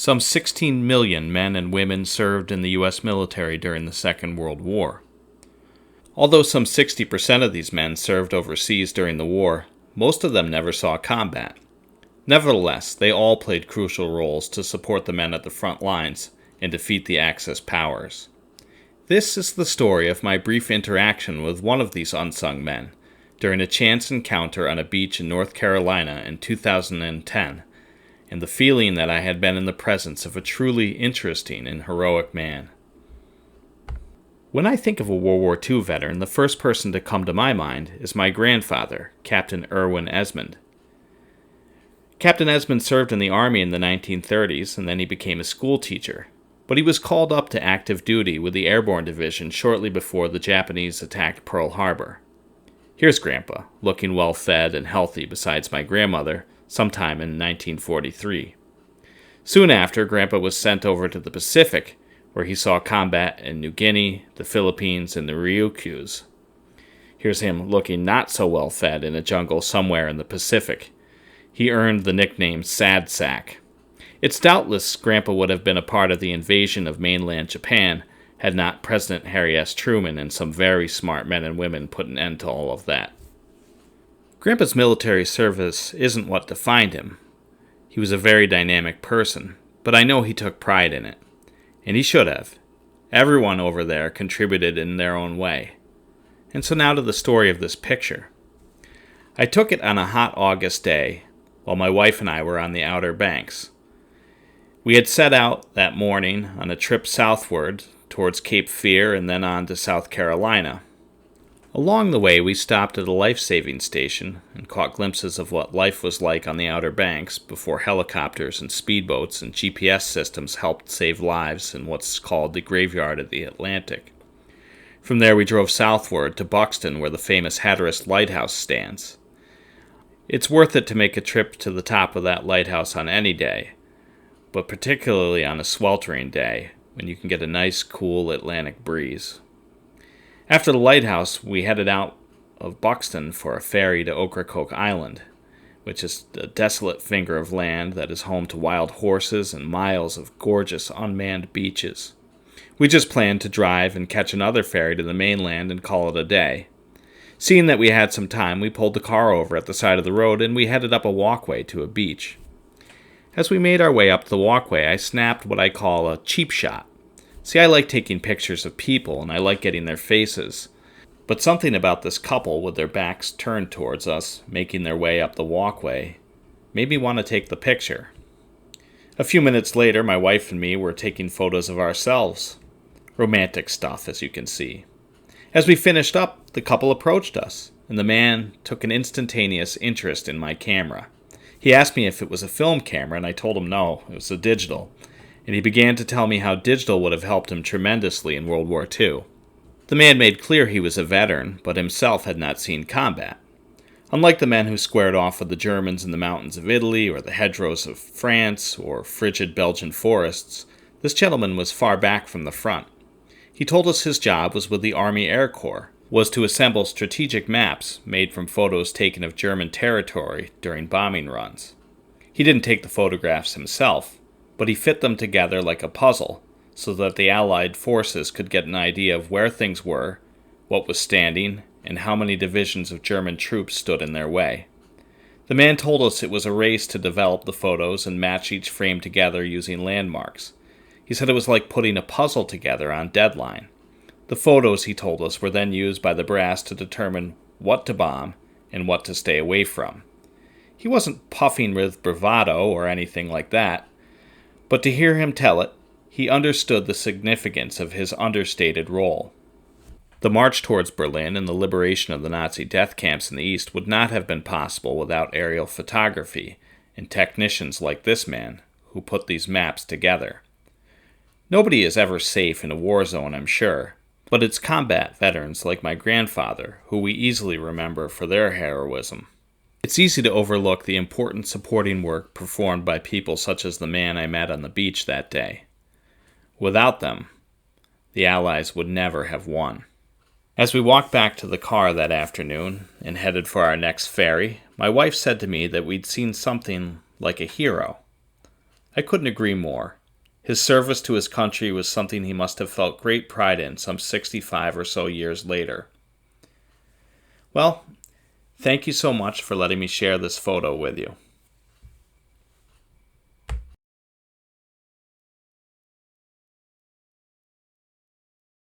Some 16 million men and women served in the U.S. military during the Second World War. Although some 60% of these men served overseas during the war, most of them never saw combat. Nevertheless, they all played crucial roles to support the men at the front lines and defeat the Axis powers. This is the story of my brief interaction with one of these unsung men during a chance encounter on a beach in North Carolina in 2010, and the feeling that I had been in the presence of a truly interesting and heroic man. When I think of a World War II veteran, the first person to come to my mind is my grandfather, Captain Irwin Esmond. Captain Esmond served in the Army in the 1930s, and then he became a school teacher. But he was called up to active duty with the Airborne Division shortly before the Japanese attacked Pearl Harbor. Here's Grandpa, looking well-fed and healthy besides my grandmother, sometime in 1943. Soon after, Grandpa was sent over to the Pacific, where he saw combat in New Guinea, the Philippines, and the Ryukyus. Here's him looking not so well-fed in a jungle somewhere in the Pacific. He earned the nickname Sad Sack. It's doubtless Grandpa would have been a part of the invasion of mainland Japan had not President Harry S. Truman and some very smart men and women put an end to all of that. Grandpa's military service isn't what defined him. He was a very dynamic person, but I know he took pride in it. And he should have. Everyone over there contributed in their own way. And so now to the story of this picture. I took it on a hot August day, while my wife and I were on the Outer Banks. We had set out that morning on a trip southward towards Cape Fear and then on to South Carolina. Along the way, we stopped at a life-saving station and caught glimpses of what life was like on the Outer Banks before helicopters and speedboats and GPS systems helped save lives in what's called the Graveyard of the Atlantic. From there, we drove southward to Buxton, where the famous Hatteras Lighthouse stands. It's worth it to make a trip to the top of that lighthouse on any day, but particularly on a sweltering day when you can get a nice, cool Atlantic breeze. After the lighthouse, we headed out of Buxton for a ferry to Ocracoke Island, which is a desolate finger of land that is home to wild horses and miles of gorgeous unmanned beaches. We just planned to drive and catch another ferry to the mainland and call it a day. Seeing that we had some time, we pulled the car over at the side of the road and we headed up a walkway to a beach. As we made our way up the walkway, I snapped what I call a cheap shot. See, I like taking pictures of people and I like getting their faces. But something about this couple with their backs turned towards us, making their way up the walkway, made me want to take the picture. A few minutes later, my wife and me were taking photos of ourselves. Romantic stuff, as you can see. As we finished up, the couple approached us, and the man took an instantaneous interest in my camera. He asked me if it was a film camera, and I told him no, it was a digital. And he began to tell me how digital would have helped him tremendously in World War II. The man made clear he was a veteran, but himself had not seen combat. Unlike the men who squared off with the Germans in the mountains of Italy, or the hedgerows of France, or frigid Belgian forests, this gentleman was far back from the front. He told us his job was with the Army Air Corps, was to assemble strategic maps made from photos taken of German territory during bombing runs. He didn't take the photographs himself, but he fit them together like a puzzle so that the Allied forces could get an idea of where things were, what was standing, and how many divisions of German troops stood in their way. The man told us it was a race to develop the photos and match each frame together using landmarks. He said it was like putting a puzzle together on deadline. The photos, he told us, were then used by the brass to determine what to bomb and what to stay away from. He wasn't puffing with bravado or anything like that, but to hear him tell it, he understood the significance of his understated role. The march towards Berlin and the liberation of the Nazi death camps in the East would not have been possible without aerial photography and technicians like this man who put these maps together. Nobody is ever safe in a war zone, I'm sure, but it's combat veterans like my grandfather who we easily remember for their heroism. It's easy to overlook the important supporting work performed by people such as the man I met on the beach that day. Without them, the Allies would never have won. As we walked back to the car that afternoon and headed for our next ferry, my wife said to me that we'd seen something like a hero. I couldn't agree more. His service to his country was something he must have felt great pride in some 65 or so years later. Well, thank you so much for letting me share this photo with you.